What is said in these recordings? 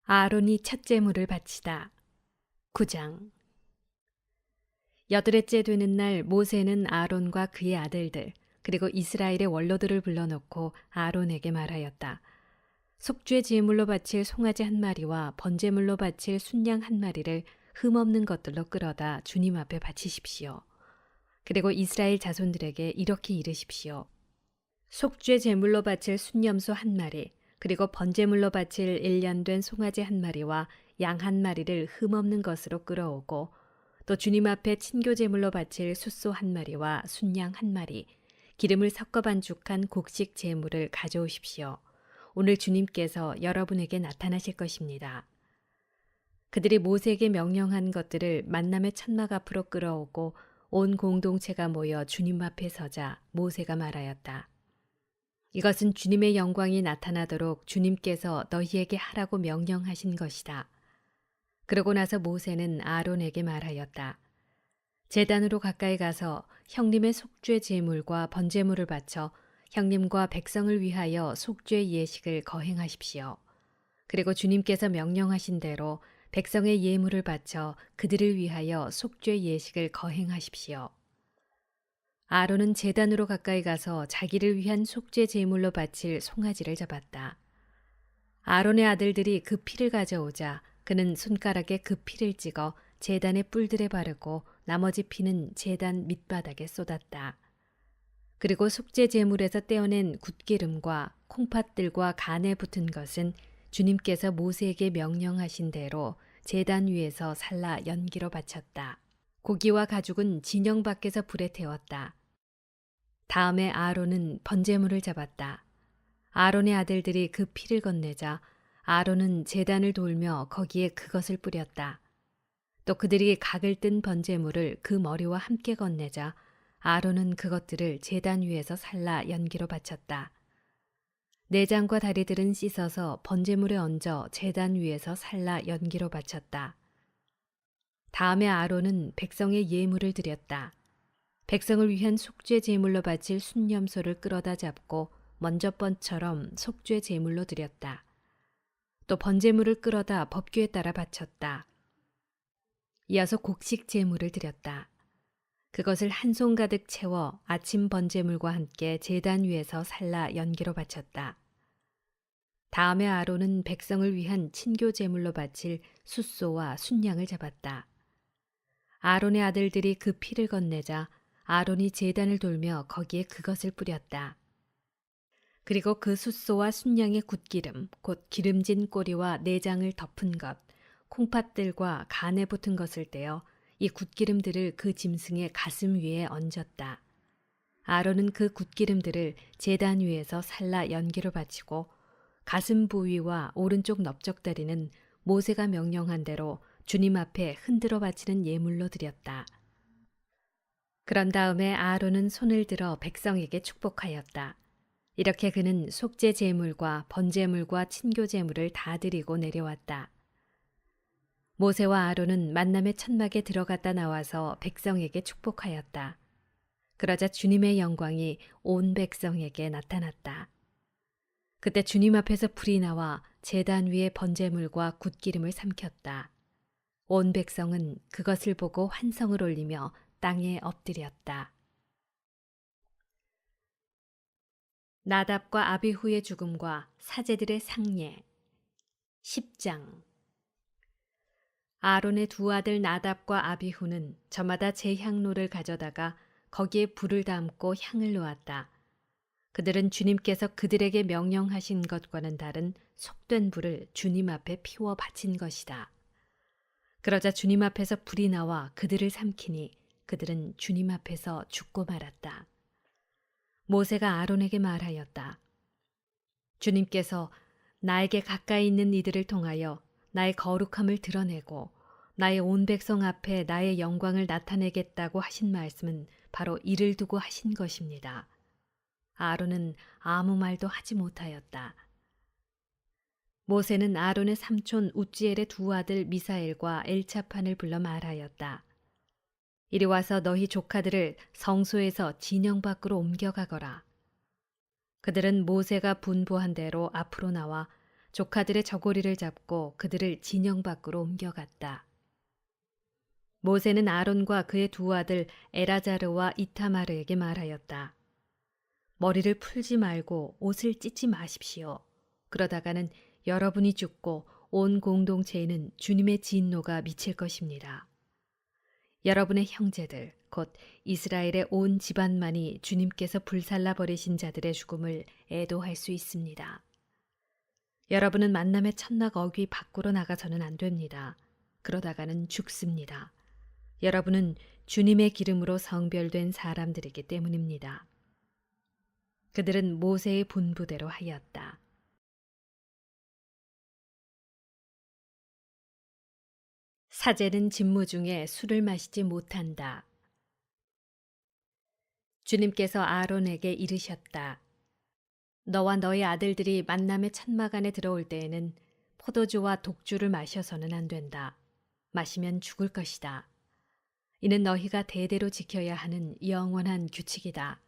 아론이 첫 제물을 바치다. 9장. 여드렛째 되는 날 모세는 아론과 그의 아들들 그리고 이스라엘의 원로들을 불러놓고 아론에게 말하였다. 속죄 제물로 바칠 송아지 한 마리와 번제물로 바칠 순양 한 마리를 흠없는 것들로 끌어다 주님 앞에 바치십시오. 그리고 이스라엘 자손들에게 이렇게 이르십시오. 속죄 제물로 바칠 순염소 한 마리, 그리고 번제물로 바칠 1년 된 송아지 한 마리와 양 한 마리를 흠없는 것으로 끌어오고, 또 주님 앞에 친교 제물로 바칠 숫소 한 마리와 순양 한 마리, 기름을 섞어 반죽한 곡식 제물을 가져오십시오. 오늘 주님께서 여러분에게 나타나실 것입니다. 그들이 모세에게 명령한 것들을 만남의 천막 앞으로 끌어오고 온 공동체가 모여 주님 앞에 서자 모세가 말하였다. 이것은 주님의 영광이 나타나도록 주님께서 너희에게 하라고 명령하신 것이다. 그러고 나서 모세는 아론에게 말하였다. 제단으로 가까이 가서 형님의 속죄 제물과 번제물을 바쳐 형님과 백성을 위하여 속죄 예식을 거행하십시오. 그리고 주님께서 명령하신 대로 백성의 예물을 바쳐 그들을 위하여 속죄 예식을 거행하십시오. 아론은 제단으로 가까이 가서 자기를 위한 속죄 제물로 바칠 송아지를 잡았다. 아론의 아들들이 그 피를 가져오자 그는 손가락에 그 피를 찍어 제단의 뿔들에 바르고 나머지 피는 제단 밑바닥에 쏟았다. 그리고 속죄 제물에서 떼어낸 굿기름과 콩팥들과 간에 붙은 것은 주님께서 모세에게 명령하신 대로 제단 위에서 살라 연기로 바쳤다. 고기와 가죽은 진영 밖에서 불에 태웠다. 다음에 아론은 번제물을 잡았다. 아론의 아들들이 그 피를 건네자 아론은 제단을 돌며 거기에 그것을 뿌렸다. 또 그들이 각을 뜬 번제물을 그 머리와 함께 건네자 아론은 그것들을 제단 위에서 살라 연기로 바쳤다. 내장과 다리들은 씻어서 번제물에 얹어 제단 위에서 살라 연기로 바쳤다. 다음에 아론은 백성의 예물을 드렸다. 백성을 위한 속죄 제물로 바칠 순염소를 끌어다 잡고 먼저 번처럼 속죄 제물로 드렸다. 또 번제물을 끌어다 법규에 따라 바쳤다. 이어서 곡식 제물을 드렸다. 그것을 한 손 가득 채워 아침 번제물과 함께 제단 위에서 살라 연기로 바쳤다. 다음에 아론은 백성을 위한 친교 제물로 바칠 숫소와 순양을 잡았다. 아론의 아들들이 그 피를 건네자 아론이 제단을 돌며 거기에 그것을 뿌렸다. 그리고 그 숫소와 순양의 굿기름, 곧 기름진 꼬리와 내장을 덮은 것, 콩팥들과 간에 붙은 것을 떼어 이 굿기름들을 그 짐승의 가슴 위에 얹었다. 아론은 그 굿기름들을 제단 위에서 살라 연기로 바치고 가슴 부위와 오른쪽 넓적다리는 모세가 명령한 대로 주님 앞에 흔들어 바치는 예물로 드렸다. 그런 다음에 아론은 손을 들어 백성에게 축복하였다. 이렇게 그는 속죄 제물과 번제물과 친교 제물을 다 드리고 내려왔다. 모세와 아론은 만남의 천막에 들어갔다 나와서 백성에게 축복하였다. 그러자 주님의 영광이 온 백성에게 나타났다. 그때 주님 앞에서 불이 나와 제단 위에 번제물과 굿기름을 삼켰다. 온 백성은 그것을 보고 환성을 올리며 땅에 엎드렸다. 나답과 아비후의 죽음과 사제들의 상례 10장. 아론의 두 아들 나답과 아비후는 저마다 제 향로를 가져다가 거기에 불을 담고 향을 놓았다. 그들은 주님께서 그들에게 명령하신 것과는 다른 속된 불을 주님 앞에 피워 바친 것이다. 그러자 주님 앞에서 불이 나와 그들을 삼키니 그들은 주님 앞에서 죽고 말았다. 모세가 아론에게 말하였다. 주님께서 나에게 가까이 있는 이들을 통하여 나의 거룩함을 드러내고 나의 온 백성 앞에 나의 영광을 나타내겠다고 하신 말씀은 바로 이를 두고 하신 것입니다. 아론은 아무 말도 하지 못하였다. 모세는 아론의 삼촌 우찌엘의 두 아들 미사엘과 엘차판을 불러 말하였다. 이리 와서 너희 조카들을 성소에서 진영 밖으로 옮겨가거라. 그들은 모세가 분부한 대로 앞으로 나와 조카들의 저고리를 잡고 그들을 진영 밖으로 옮겨갔다. 모세는 아론과 그의 두 아들 엘아자르와 이타마르에게 말하였다. 머리를 풀지 말고 옷을 찢지 마십시오. 그러다가는 여러분이 죽고 온 공동체에는 주님의 진노가 미칠 것입니다. 여러분의 형제들, 곧 이스라엘의 온 집안만이 주님께서 불살라 버리신 자들의 죽음을 애도할 수 있습니다. 여러분은 만남의 첫날 어귀 밖으로 나가서는 안 됩니다. 그러다가는 죽습니다. 여러분은 주님의 기름으로 성별된 사람들이기 때문입니다. 그들은 모세의 분부대로 하였다. 사제는 직무 중에 술을 마시지 못한다. 주님께서 아론에게 이르셨다. 너와 너의 아들들이 만남의 천막 안에 들어올 때에는 포도주와 독주를 마셔서는 안 된다. 마시면 죽을 것이다. 이는 너희가 대대로 지켜야 하는 영원한 규칙이다.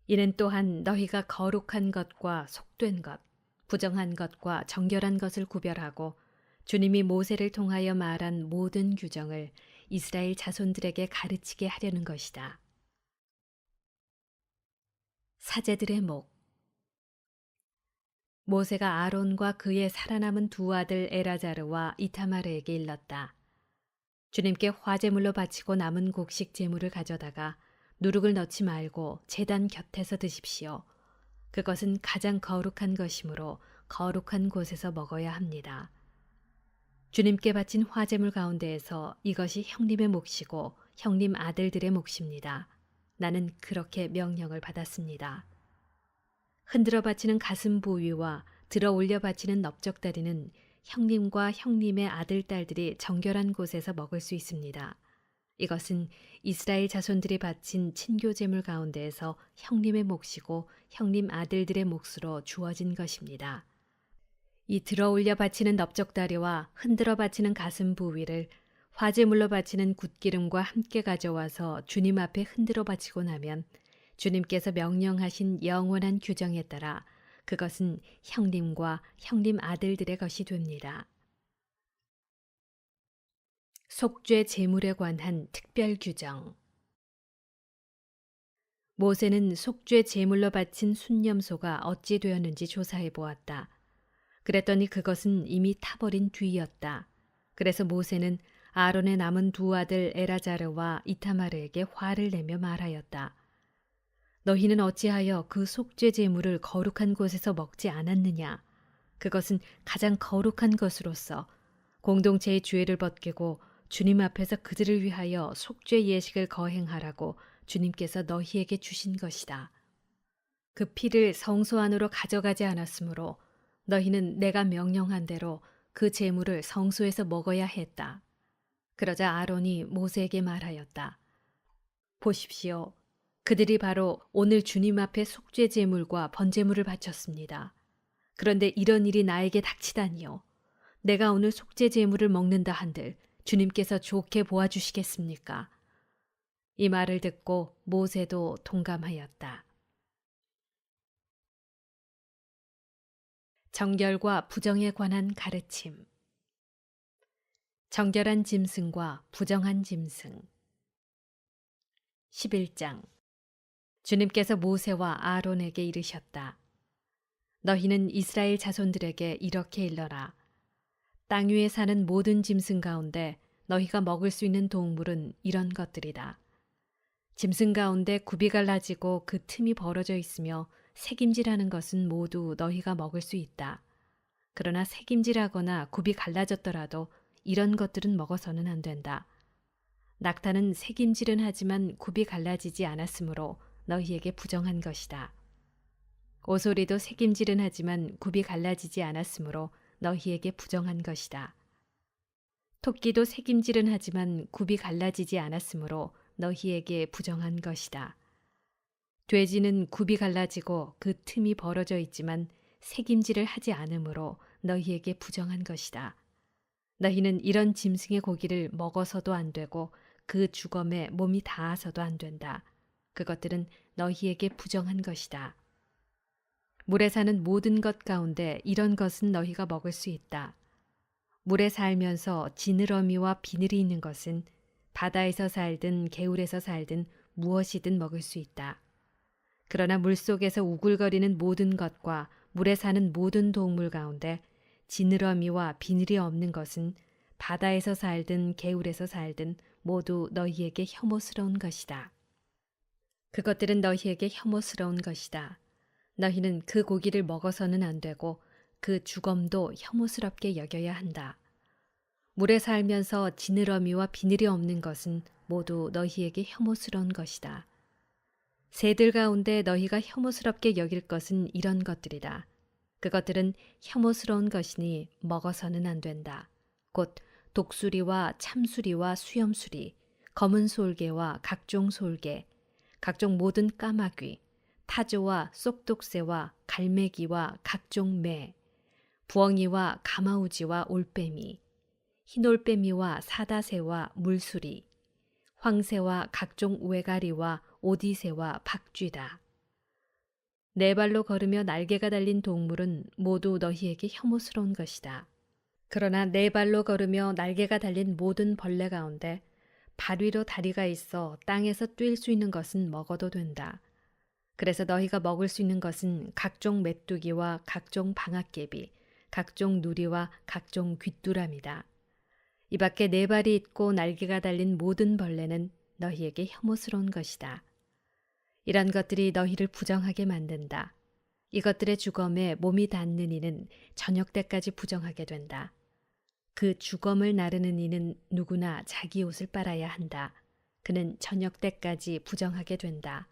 이는 또한 너희가 거룩한 것과 속된 것, 부정한 것과 정결한 것을 구별하고 주님이 모세를 통하여 말한 모든 규정을 이스라엘 자손들에게 가르치게 하려는 것이다. 사제들의 목. 모세가 아론과 그의 살아남은 두 아들 엘아자르와 이타마르에게 일렀다. 주님께 화제물로 바치고 남은 곡식 제물을 가져다가 누룩을 넣지 말고 제단 곁에서 드십시오. 그것은 가장 거룩한 것이므로 거룩한 곳에서 먹어야 합니다. 주님께 바친 화제물 가운데에서 이것이 형님의 몫이고 형님 아들들의 몫입니다. 나는 그렇게 명령을 받았습니다. 흔들어 바치는 가슴 부위와 들어 올려 바치는 넓적다리는 형님과 형님의 아들, 딸들이 정결한 곳에서 먹을 수 있습니다. 이것은 이스라엘 자손들이 바친 친교제물 가운데에서 형님의 몫이고 형님 아들들의 몫으로 주어진 것입니다. 이 들어 올려 바치는 넓적다리와 흔들어 바치는 가슴 부위를 화제물로 바치는 굿기름과 함께 가져와서 주님 앞에 흔들어 바치고 나면 주님께서 명령하신 영원한 규정에 따라 그것은 형님과 형님 아들들의 것이 됩니다. 속죄 제물에 관한 특별 규정. 모세는 속죄 제물로 바친 순념소가 어찌 되었는지 조사해 보았다. 그랬더니 그것은 이미 타버린 뒤였다. 그래서 모세는 아론의 남은 두 아들 엘아자르와 이타마르에게 화를 내며 말하였다. 너희는 어찌하여 그 속죄 제물을 거룩한 곳에서 먹지 않았느냐? 그것은 가장 거룩한 것으로서 공동체의 죄를 벗기고 주님 앞에서 그들을 위하여 속죄 예식을 거행하라고 주님께서 너희에게 주신 것이다. 그 피를 성소 안으로 가져가지 않았으므로 너희는 내가 명령한 대로 그 제물을 성소에서 먹어야 했다. 그러자 아론이 모세에게 말하였다. 보십시오. 그들이 바로 오늘 주님 앞에 속죄 제물과 번제물을 바쳤습니다. 그런데 이런 일이 나에게 닥치다니요. 내가 오늘 속죄 제물을 먹는다 한들 주님께서 좋게 보아주시겠습니까? 이 말을 듣고 모세도 동감하였다. 정결과 부정에 관한 가르침. 정결한 짐승과 부정한 짐승. 11장. 주님께서 모세와 아론에게 이르셨다. 너희는 이스라엘 자손들에게 이렇게 일러라. 땅 위에 사는 모든 짐승 가운데 너희가 먹을 수 있는 동물은 이런 것들이다. 짐승 가운데 굽이 갈라지고 그 틈이 벌어져 있으며 새김질하는 것은 모두 너희가 먹을 수 있다. 그러나 새김질하거나 굽이 갈라졌더라도 이런 것들은 먹어서는 안 된다. 낙타는 새김질은 하지만 굽이 갈라지지 않았으므로 너희에게 부정한 것이다. 오소리도 새김질은 하지만 굽이 갈라지지 않았으므로 너희에게 부정한 것이다. 토끼도 새김질은 하지만 굽이 갈라지지 않았으므로 너희에게 부정한 것이다. 돼지는 굽이 갈라지고 그 틈이 벌어져 있지만 새김질을 하지 않으므로 너희에게 부정한 것이다. 너희는 이런 짐승의 고기를 먹어서도 안 되고 그 주검에 몸이 닿아서도 안 된다. 그것들은 너희에게 부정한 것이다. 물에 사는 모든 것 가운데 이런 것은 너희가 먹을 수 있다. 물에 살면서 지느러미와 비늘이 있는 것은 바다에서 살든 개울에서 살든 무엇이든 먹을 수 있다. 그러나 물속에서 우글거리는 모든 것과 물에 사는 모든 동물 가운데 지느러미와 비늘이 없는 것은 바다에서 살든 개울에서 살든 모두 너희에게 혐오스러운 것이다. 그것들은 너희에게 혐오스러운 것이다. 너희는 그 고기를 먹어서는 안 되고 그 주검도 혐오스럽게 여겨야 한다. 물에 살면서 지느러미와 비늘이 없는 것은 모두 너희에게 혐오스러운 것이다. 새들 가운데 너희가 혐오스럽게 여길 것은 이런 것들이다. 그것들은 혐오스러운 것이니 먹어서는 안 된다. 곧 독수리와 참수리와 수염수리, 검은 솔개와 각종 솔개, 각종 모든 까마귀, 타조와 쏙독새와 갈매기와 각종 매, 부엉이와 가마우지와 올빼미, 흰올빼미와 사다새와 물수리, 황새와 각종 외가리와 오디새와 박쥐다. 네 발로 걸으며 날개가 달린 동물은 모두 너희에게 혐오스러운 것이다. 그러나 네 발로 걸으며 날개가 달린 모든 벌레 가운데 발 위로 다리가 있어 땅에서 뛸 수 있는 것은 먹어도 된다. 그래서 너희가 먹을 수 있는 것은 각종 메뚜기와 각종 방앗개비, 각종 누리와 각종 귀뚜라미다. 이 밖에 네 발이 있고 날개가 달린 모든 벌레는 너희에게 혐오스러운 것이다. 이런 것들이 너희를 부정하게 만든다. 이것들의 주검에 몸이 닿는 이는 저녁 때까지 부정하게 된다. 그 주검을 나르는 이는 누구나 자기 옷을 빨아야 한다. 그는 저녁 때까지 부정하게 된다.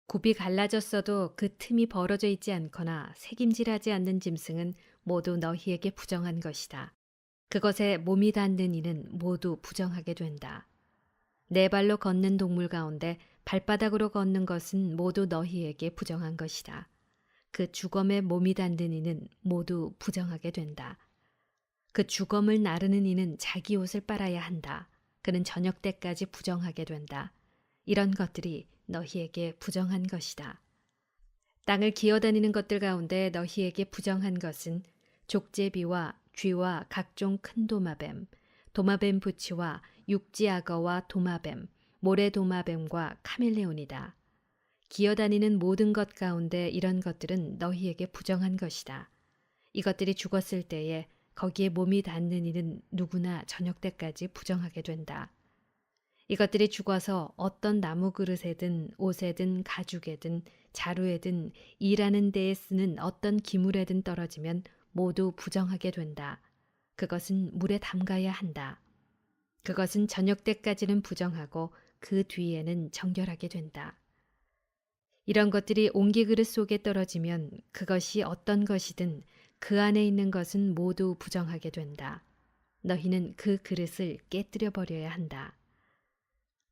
굽이 갈라졌어도 그 틈이 벌어져 있지 않거나 새김질하지 않는 짐승은 모두 너희에게 부정한 것이다. 그것에 몸이 닿는 이는 모두 부정하게 된다. 네 발로 걷는 동물 가운데 발바닥으로 걷는 것은 모두 너희에게 부정한 것이다. 그 주검에 몸이 닿는 이는 모두 부정하게 된다. 그 주검을 나르는 이는 자기 옷을 빨아야 한다. 그는 저녁 때까지 부정하게 된다. 이런 것들이 너희에게 부정한 것이다. 땅을 기어다니는 것들 가운데 너희에게 부정한 것은 족제비와 쥐와 각종 큰 도마뱀, 도마뱀 부치와 육지악어와 도마뱀, 모래도마뱀과 카멜레온이다. 기어다니는 모든 것 가운데 이런 것들은 너희에게 부정한 것이다. 이것들이 죽었을 때에 거기에 몸이 닿는 이는 누구나 저녁 때까지 부정하게 된다. 이것들이 죽어서 어떤 나무 그릇에든 옷에든 가죽에든 자루에든 일하는 데에 쓰는 어떤 기물에든 떨어지면 모두 부정하게 된다. 그것은 물에 담가야 한다. 그것은 저녁 때까지는 부정하고 그 뒤에는 정결하게 된다. 이런 것들이 옹기 그릇 속에 떨어지면 그것이 어떤 것이든 그 안에 있는 것은 모두 부정하게 된다. 너희는 그 그릇을 깨뜨려 버려야 한다.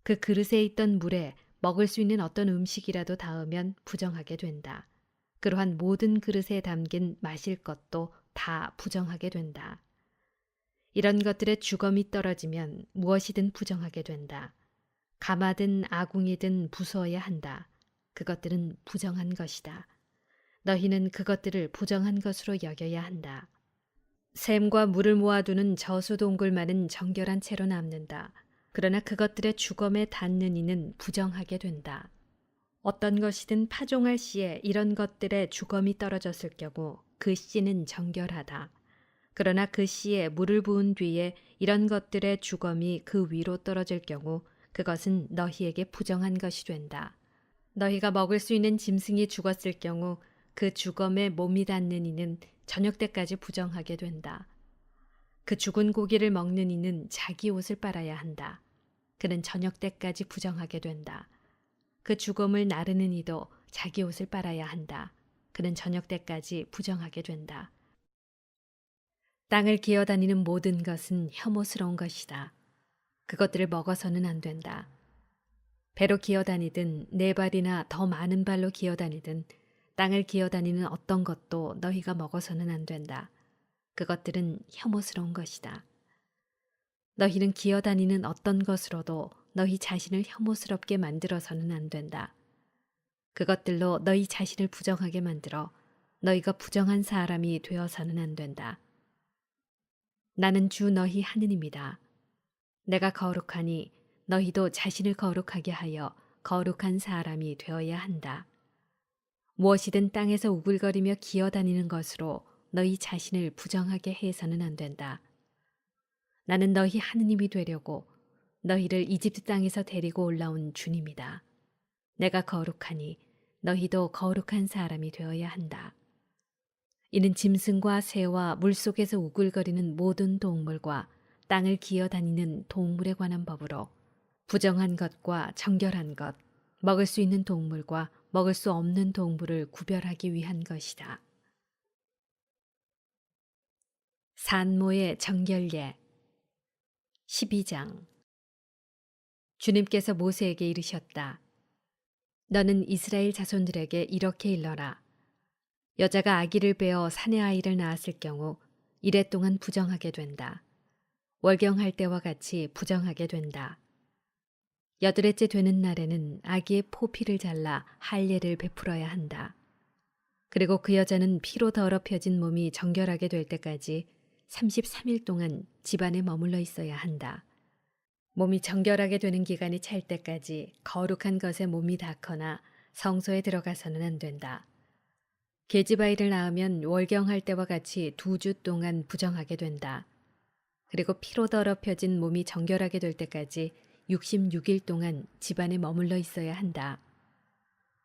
그 그릇에 있던 물에 먹을 수 있는 어떤 음식이라도 닿으면 부정하게 된다. 그러한 모든 그릇에 담긴 마실 것도 다 부정하게 된다. 이런 것들의 주검이 떨어지면 무엇이든 부정하게 된다. 가마든 아궁이든 부수어야 한다. 그것들은 부정한 것이다. 너희는 그것들을 부정한 것으로 여겨야 한다. 샘과 물을 모아두는 저수동굴만은 정결한 채로 남는다. 그러나 그것들의 주검에 닿는 이는 부정하게 된다. 어떤 것이든 파종할 시에 이런 것들의 주검이 떨어졌을 경우 그 씨는 정결하다. 그러나 그 씨에 물을 부은 뒤에 이런 것들의 주검이 그 위로 떨어질 경우 그것은 너희에게 부정한 것이 된다. 너희가 먹을 수 있는 짐승이 죽었을 경우 그 주검에 몸이 닿는 이는 저녁 때까지 부정하게 된다. 그 죽은 고기를 먹는 이는 자기 옷을 빨아야 한다. 그는 저녁 때까지 부정하게 된다. 그 주검을 나르는 이도 자기 옷을 빨아야 한다. 그는 저녁 때까지 부정하게 된다. 땅을 기어다니는 모든 것은 혐오스러운 것이다. 그것들을 먹어서는 안 된다. 배로 기어다니든 네 발이나 더 많은 발로 기어다니든 땅을 기어다니는 어떤 것도 너희가 먹어서는 안 된다. 그것들은 혐오스러운 것이다. 너희는 기어다니는 어떤 것으로도 너희 자신을 혐오스럽게 만들어서는 안 된다. 그것들로 너희 자신을 부정하게 만들어 너희가 부정한 사람이 되어서는 안 된다. 나는 주 너희 하느님이다. 내가 거룩하니 너희도 자신을 거룩하게 하여 거룩한 사람이 되어야 한다. 무엇이든 땅에서 우글거리며 기어다니는 것으로 너희 자신을 부정하게 해서는 안 된다. 나는 너희 하느님이 되려고 너희를 이집트 땅에서 데리고 올라온 주님이다. 내가 거룩하니 너희도 거룩한 사람이 되어야 한다. 이는 짐승과 새와 물속에서 우글거리는 모든 동물과 땅을 기어다니는 동물에 관한 법으로 부정한 것과 정결한 것, 먹을 수 있는 동물과 먹을 수 없는 동물을 구별하기 위한 것이다. 산모의 정결례 12장 주님께서 모세에게 이르셨다. 너는 이스라엘 자손들에게 이렇게 일러라. 여자가 아기를 베어 사내 아이를 낳았을 경우 이래 동안 부정하게 된다. 월경할 때와 같이 부정하게 된다. 여드레째 되는 날에는 아기의 포피를 잘라 할례를 베풀어야 한다. 그리고 그 여자는 피로 더럽혀진 몸이 정결하게 될 때까지 33일 동안 집안에 머물러 있어야 한다. 몸이 정결하게 되는 기간이 찰 때까지 거룩한 것에 몸이 닿거나 성소에 들어가서는 안 된다. 계집아이를 낳으면 월경할 때와 같이 2주 동안 부정하게 된다. 그리고 피로 더럽혀진 몸이 정결하게 될 때까지 66일 동안 집안에 머물러 있어야 한다.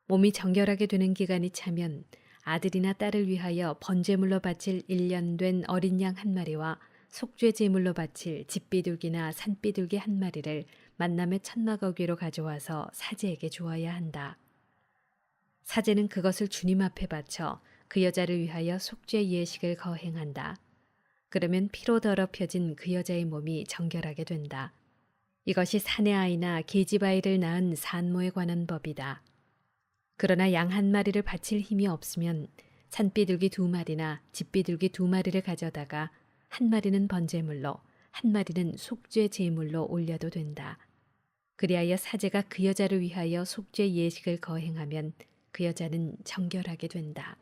몸이 정결하게 되는 기간이 차면 아들이나 딸을 위하여 번제물로 바칠 1년 된 어린 양 한 마리와 속죄 제물로 바칠 집비둘기나 산비둘기 한 마리를 만남의 천막어귀로 가져와서 사제에게 주어야 한다. 사제는 그것을 주님 앞에 바쳐 그 여자를 위하여 속죄 예식을 거행한다. 그러면 피로 더럽혀진 그 여자의 몸이 정결하게 된다. 이것이 사내 아이나 계집 아이를 낳은 산모에 관한 법이다. 그러나 양 한 마리를 바칠 힘이 없으면 산비둘기 2마리나 집비둘기 2마리를 가져다가 한 마리는 번제물로 한 마리는 속죄 제물로 올려도 된다. 그리하여 사제가 그 여자를 위하여 속죄 예식을 거행하면 그 여자는 정결하게 된다.